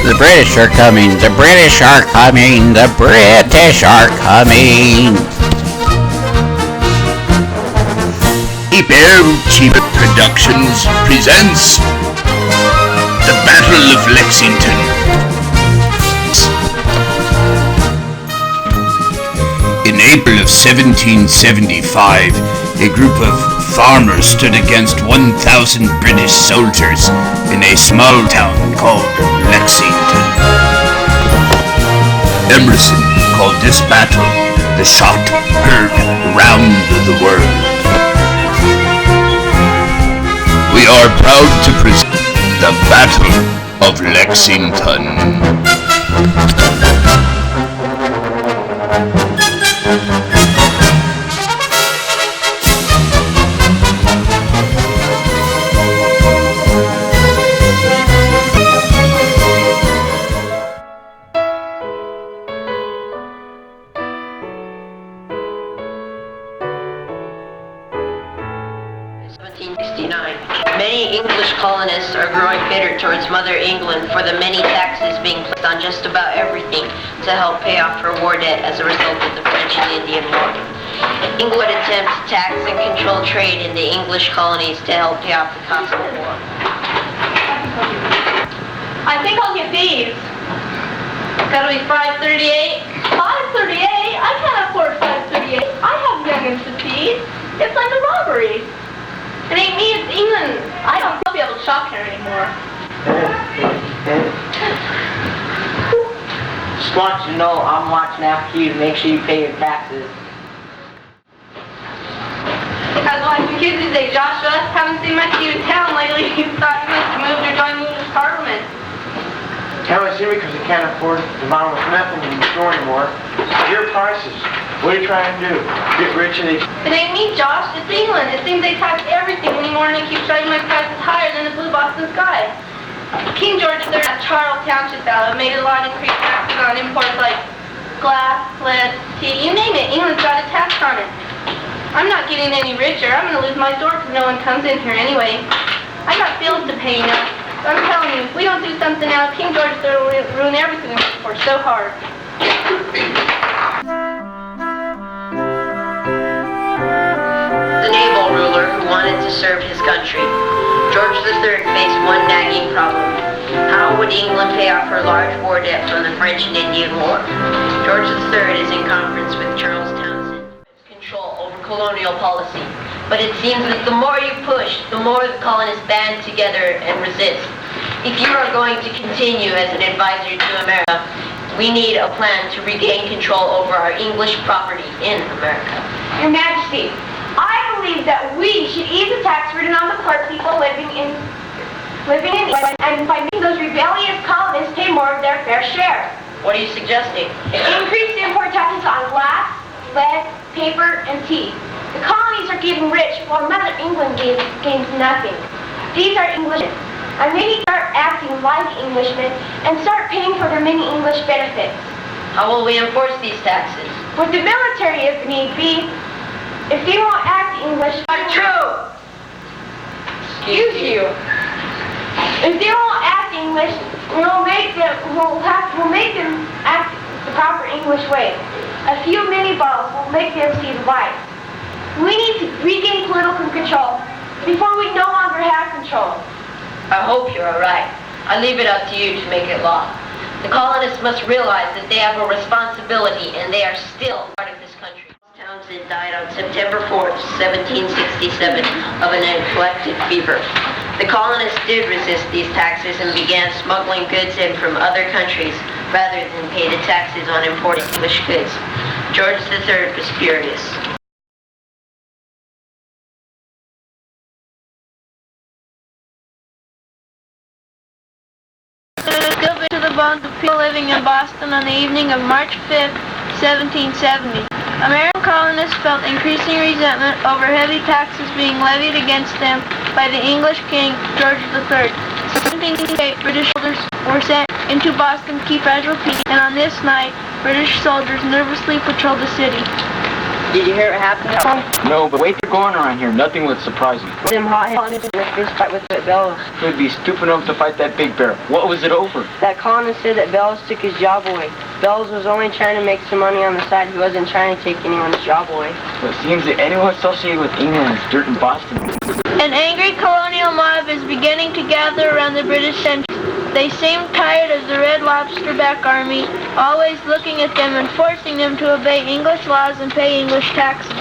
The British are coming, the British are coming, the British are coming. Cheap Productions presents The Battle of Lexington. In April of 1775, a group of farmers stood against 1,000 British soldiers in a small town called Lexington. Emerson called this battle the shot heard round the world. We are proud to present the Battle of Lexington. Many English colonists are growing bitter towards Mother England for the many taxes being placed on just about everything to help pay off her war debt as a result of the French and Indian War. England would attempt to tax and control trade in the English colonies to help pay off the cost of the war. I think I'll get these. That'll be $5.38. $5.38? I can't afford $5.38. I have youngins to feed. It's like a robbery. It ain't me, it's England. I don't be able to shop here anymore. Just want you to know I'm watching after you to make sure you pay your taxes. How's life and kids these days, Joshua? Haven't seen much of you in town lately. You thought you must have moved or joined the English Parliament. Haven't seen me because I can't afford the bottomless nothing in the store anymore. Your prices. What are you trying to do? Get rich and they... It ain't me, Josh. It's England. It seems they tax everything anymore and they keep driving my prices higher than the blue Boston sky. King George III at Charles Township made a lot of increased taxes on imports like glass, lead, tea, you name it. England's got a tax on it. I'm not getting any richer. I'm going to lose my store because no one comes in here anyway. I got bills to pay now. So I'm telling you, if we don't do something now, King George III will ruin everything we work for so hard. The naval ruler who wanted to serve his country. George III faced one nagging problem. How would England pay off her large war debt from the French and Indian War? George III is in conference with Charles Townshend for control over colonial policy. But it seems that the more you push, the more the colonists band together and resist. If you are going to continue as an advisor to America, we need a plan to regain control over our English property in America. Your Majesty, I believe that we should ease the tax burden on the poor people living in England and by making those rebellious colonists pay more of their fair share. What are you suggesting? Increase the import taxes on glass, lead, paper, and tea. The colonies are getting rich while Mother England gains nothing. These are Englishmen. And we need to start acting like Englishmen and start paying for their many English benefits. How will we enforce these taxes? With the military if need be. If they won't act English, Not true! excuse you. If they won't act English, we'll make them act the proper English way. A few mini balls will make them see the light. We need to regain political control before we no longer have control. I hope you are right. I leave it up to you to make it law. The colonists must realize that they have a responsibility and they are still part of this country. Townshend died on September 4th, 1767 of an anaphylactic fever. The colonists did resist these taxes and began smuggling goods in from other countries rather than pay the taxes on imported English goods. George III was furious. To the bones of people living in Boston on the evening of March 5th, 1770. American colonists felt increasing resentment over heavy taxes being levied against them by the English King, George III. In 1788, British soldiers were sent into Boston to keep fragile peace, and on this night, British soldiers nervously patrolled the city. Did you hear what happened? No, but wait, they're going around here. Nothing would surprise me. Them hot in this fight with Bellows. He'd be stupid enough to fight that big bear. What was it over? That colonist said that Bellows took his job away. Bellows was only trying to make some money on the side. He wasn't trying to take anyone's job away. Well, it seems that anyone associated with England is dirt in Boston. An angry colonial mob is beginning to gather around the British sentries. They seem tired of the Red Lobsterback Army, always looking at them and forcing them to obey English laws and pay English taxes.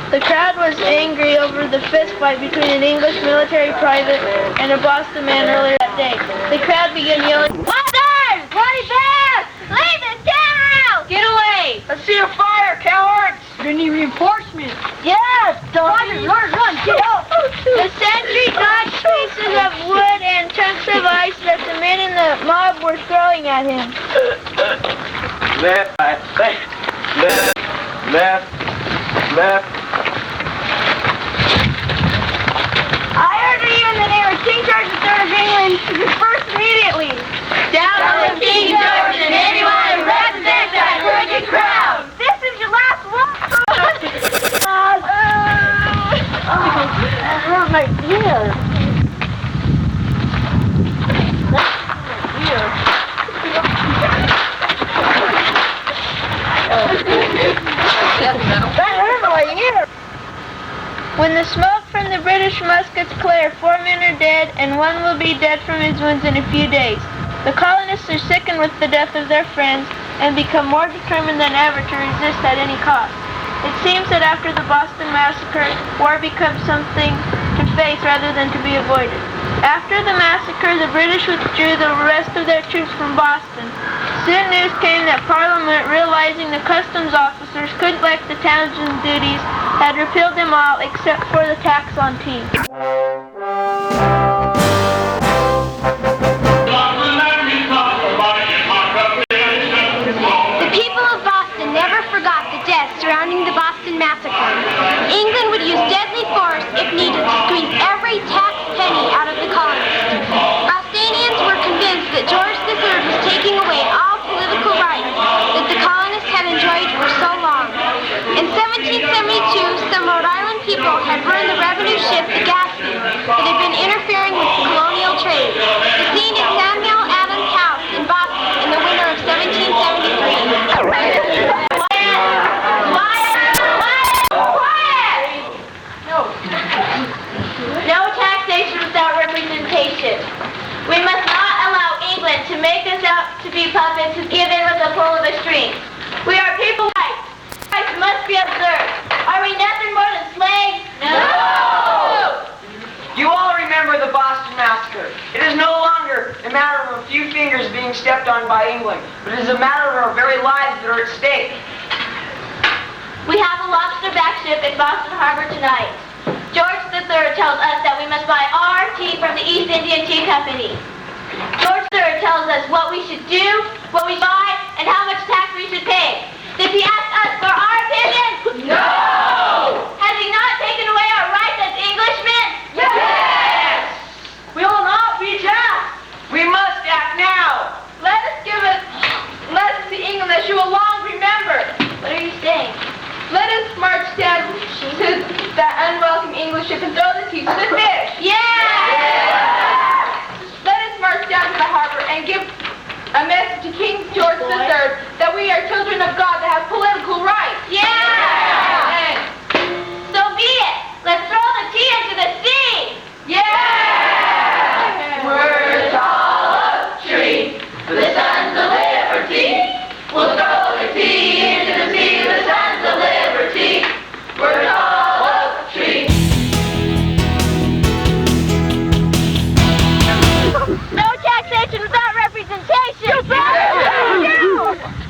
The crowd was angry over the fist fight between an English military private and a Boston man earlier that day. The crowd began yelling, "Buzzards! Bloody bears! Leave the town! Get away! Let's see a fire, cowards! We need reinforcements. Yes! Run, get out! The sentry dodged pieces of wood and chunks of ice that the men in the mob were throwing at him. Left. I order you in the name of King George III of England to disperse immediately. Down with King George and anyone who represents that wicked crowd. This is your last one. I hurt my ear. That hurt my ear. When the smoke from the British muskets clear, 4 men are dead, and 1 will be dead from his wounds in a few days. The colonists are sickened with the death of their friends and become more determined than ever to resist at any cost. It seems that after the Boston Massacre, war becomes something to face rather than to be avoided. After the massacre, the British withdrew the rest of their troops from Boston. Soon news came that Parliament, realizing the customs officers couldn't collect the townsend duties, had repealed them all except for the tax on tea. The people of Boston never forgot the deaths surrounding the Boston Massacre. England would use deadly force if needed to squeeze every tax penny out of the colonists. Bostonians were convinced that George III was taking away all political rights that the colonists had enjoyed for so long. In 1772, some Rhode Island people had burned the revenue ship the Gatsby that had been interfering with the colonial trade. The scene is Samuel Adams' house in Boston in the winter of 1773. No taxation without representation. We must not allow England to make us out to be puppets who give in with the pull of a string. We are people's rights. Rights must be observed. Are we nothing more than slaves? No! You all remember the Boston Massacre. It is no longer a matter of a few fingers being stepped on by England, but it is a matter of our very lives that are at stake. We have a lobsterback ship in Boston Harbor tonight. George III tells us that we must buy our tea from the East India Tea Company. George III tells us what we should do, what we buy, and how much tax we should pay. Does he ask us for our opinion? No! Has he not taken away our rights as Englishmen? Yes! We will not be just. We must act now. Let us give a lesson to England that she will long remember. What are you saying? Let us march down to that unwelcome English ship and throw the tea to the fish. Yeah! Let us march down to the harbor and give a message to King George III that we are children of God that have political rights. Yeah! So be it. Let's throw the tea into the sea. Yeah! We're a tall oak tree, the sons of liberty. We'll throw the tea into the sea, the sons of liberty. We're a tall oak tree. No taxation without representation.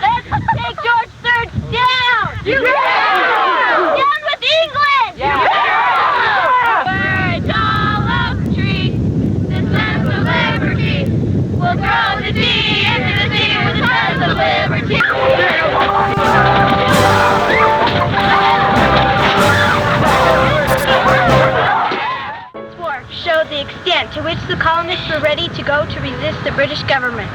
Let's take George III down. Down with England. We're a tall oak tree, the sons of liberty. We'll throw the tea into the sea with the sons of liberty. This war showed the extent to which the colonists were ready to go to resist the British government.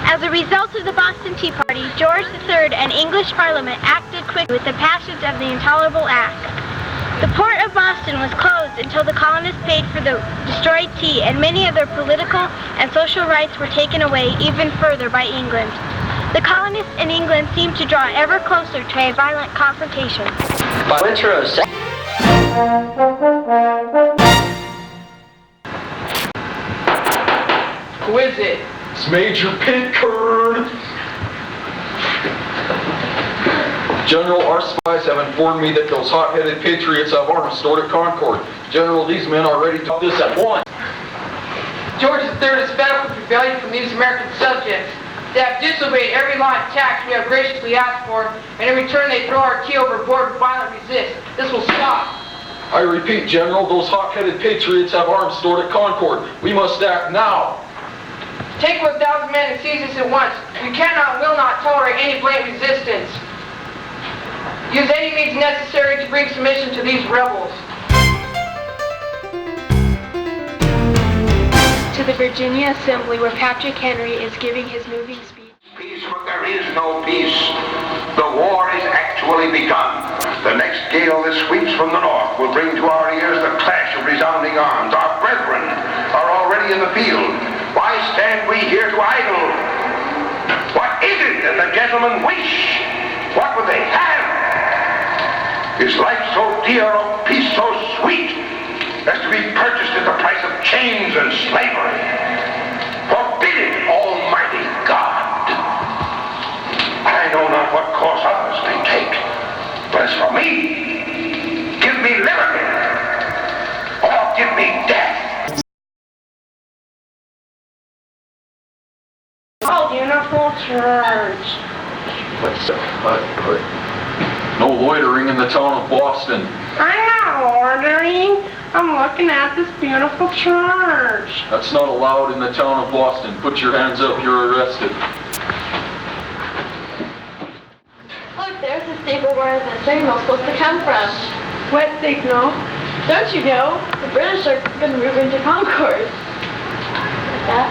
As a result of the Boston Tea Party, George III and English Parliament acted quickly with the passions of the intolerable act. The port of Boston was closed until the colonists paid for the destroyed tea, and many of their political and social rights were taken away even further by England. The colonists in England seemed to draw ever closer to a violent confrontation. By winter of Who is it? It's Major Pitcairn. General, our spies have informed me that those hot-headed patriots have arms stored at Concord. General, these men are ready to do this at once. George III is fed up with rebellion from these American subjects. They have disobeyed every law and tax we have graciously asked for, and in return they throw our tea overboard and violently resist. This will stop. I repeat, General, those hot-headed patriots have arms stored at Concord. We must act now. Take 1,000 men and seize us at once. We cannot and will not tolerate any blatant resistance. Use any means necessary to bring submission to these rebels. To the Virginia Assembly, where Patrick Henry is giving his moving speech. Peace, but there is no peace. The war is actually begun. The next gale that sweeps from the north will bring to our ears the clash of resounding arms. Our brethren are already in the field. Why stand we here to idle? What is it that the gentlemen wish? What would they have? Is life so dear or peace so sweet as to be purchased at the price of chains and slavery? Forbid it, Almighty God! I know not what course others may take, but as for me, give me liberty, or give me death. Oh, beautiful church. What's up? No loitering in the town of Boston. I'm not ordering. I'm looking at this beautiful church. That's not allowed in the town of Boston. Put your hands up, you're arrested. Look, there's the steeple where the signal's supposed to come from. What signal? Don't you know? The British are going to move into Concord. Like that?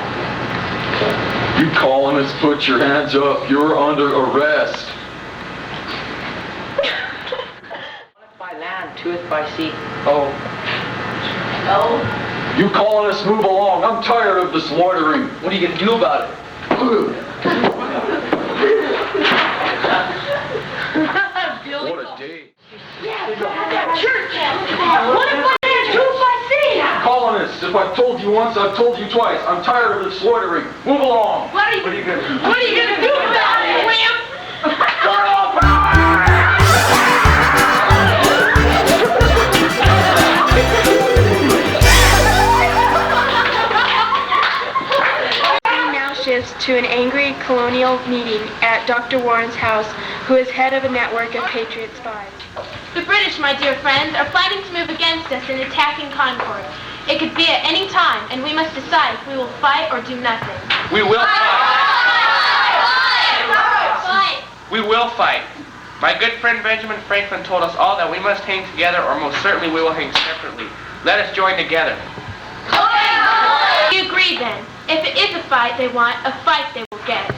You colonists, put your hands up. You're under arrest. By land, tooth by sea. Oh. You colonists, move along. I'm tired of this loitering. What are you going to do about it? What a day. Church! What if I had tooth by sea? Colonists, if I've told you once, I've told you twice. I'm tired of this loitering. Move along. What are you gonna do? What are you going to do about it, William? To an angry colonial meeting at Dr. Warren's house, who is head of a network of Patriot spies. The British, my dear friends, are planning to move against us in attacking Concord. It could be at any time, and we must decide if we will fight or do nothing. We will fight! Fight! We will fight. My good friend Benjamin Franklin told us all that we must hang together, or most certainly we will hang separately. Let us join together. We agree then. If it is a fight they want, a fight they will get.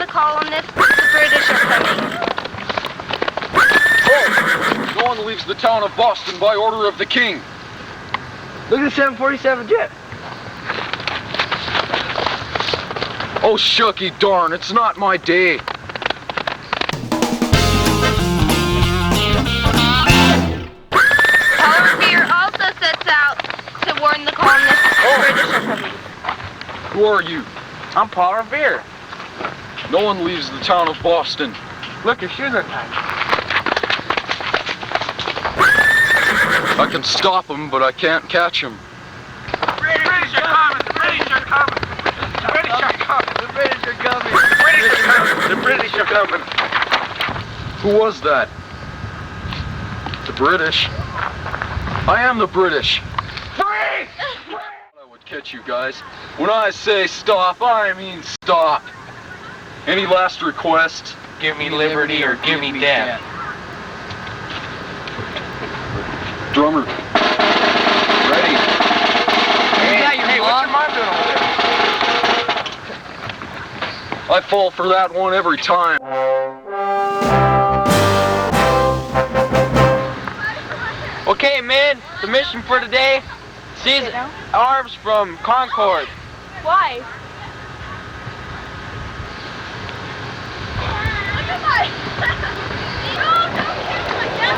Colonists, the British are coming. Oh, no one leaves the town of Boston by order of the king. Look at the 747 jet. Oh, shucky darn, it's not my day. Power Beer also sets out to warn the colonists the British are coming. Who are you? I'm Paul Revere. No one leaves the town of Boston. Look, your shoes are tied. I can stop them, but I can't catch them. The British are coming! The British are coming! The British are coming! The British are coming! The British are coming! 7. Who was that? The British. I am the British. Freeze! I would catch you guys. When I say stop, I mean stop. Any last requests? Give me liberty or give me death. Drummer. Ready. Hey, what's your mom doing over there? I fall for that one every time. Okay, men, the mission for today, seize arms from Concord. Why?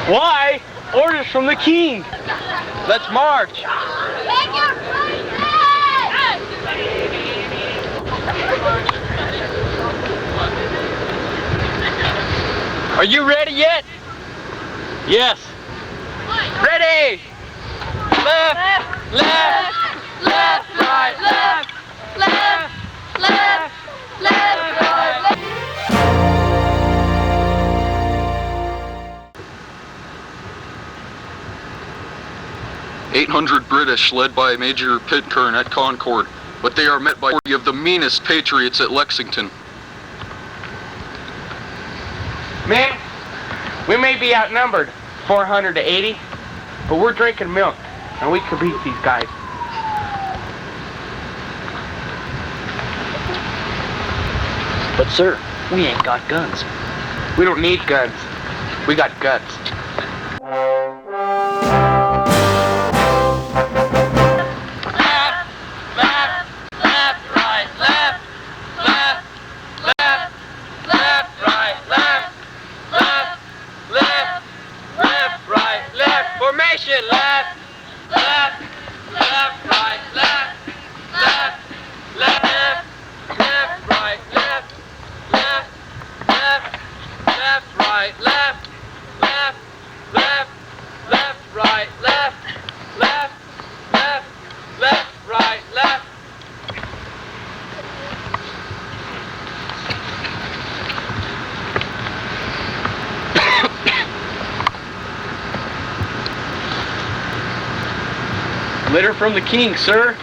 Why? Orders from the king. Let's march. Are you ready yet? Yes. Ready! Left, left, left, right, left, left, left, left, right, left. 800 British led by Major Pitcairn at Concord, but they are met by 40 of the meanest patriots at Lexington. Man, we may be outnumbered 400 to 80, but we're drinking milk, and we could beat these guys. But sir, we ain't got guns. We don't need guns. We got guts. Formation, left, left, left, right, left, left, left, left, right, left, left, left, left, right, left, left, left, left, right, left, left, left, left, right, left. Letter from the king, sir.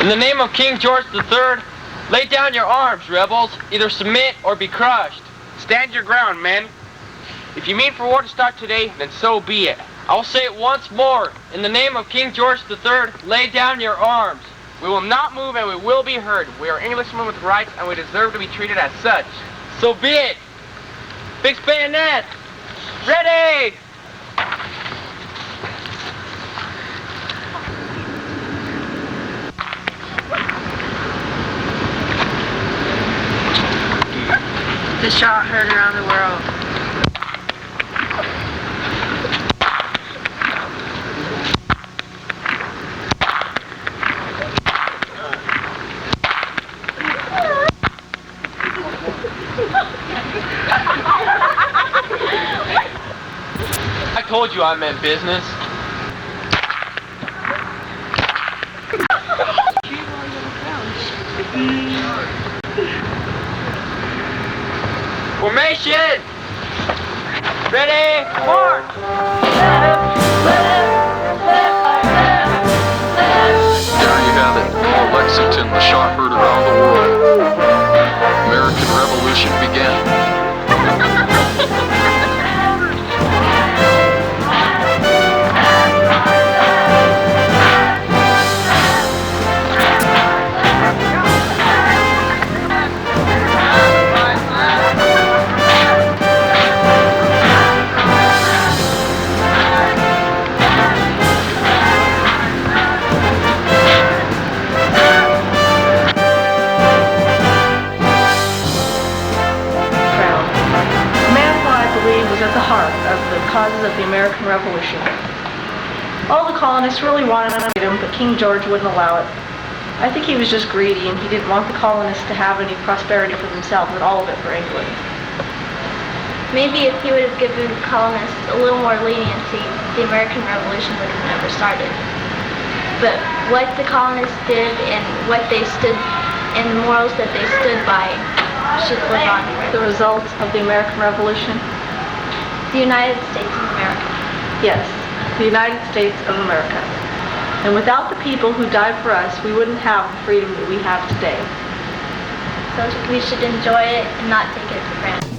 In the name of King George III, lay down your arms, rebels. Either submit or be crushed. Stand your ground, men. If you mean for war to start today, then so be it. I'll say it once more. In the name of King George III, lay down your arms. We will not move and we will be heard. We are Englishmen with rights and we deserve to be treated as such. So be it. Fix bayonet. Ready! The shot heard around the world. I told you I meant business. Formation! Ready, march! There you have it. Lexington, the shot heard around the world. American Revolution began. Causes of the American Revolution. All the colonists really wanted him, but King George wouldn't allow it. I think he was just greedy and he didn't want the colonists to have any prosperity for themselves and all of it for England. Maybe if he would have given colonists a little more leniency, the American Revolution would have never started. But what the colonists did and what they stood, and the morals that they stood by should live on. The result of the American Revolution? The United States of America. Yes, the United States of America. And without the people who died for us, we wouldn't have the freedom that we have today. So we should enjoy it and not take it for granted.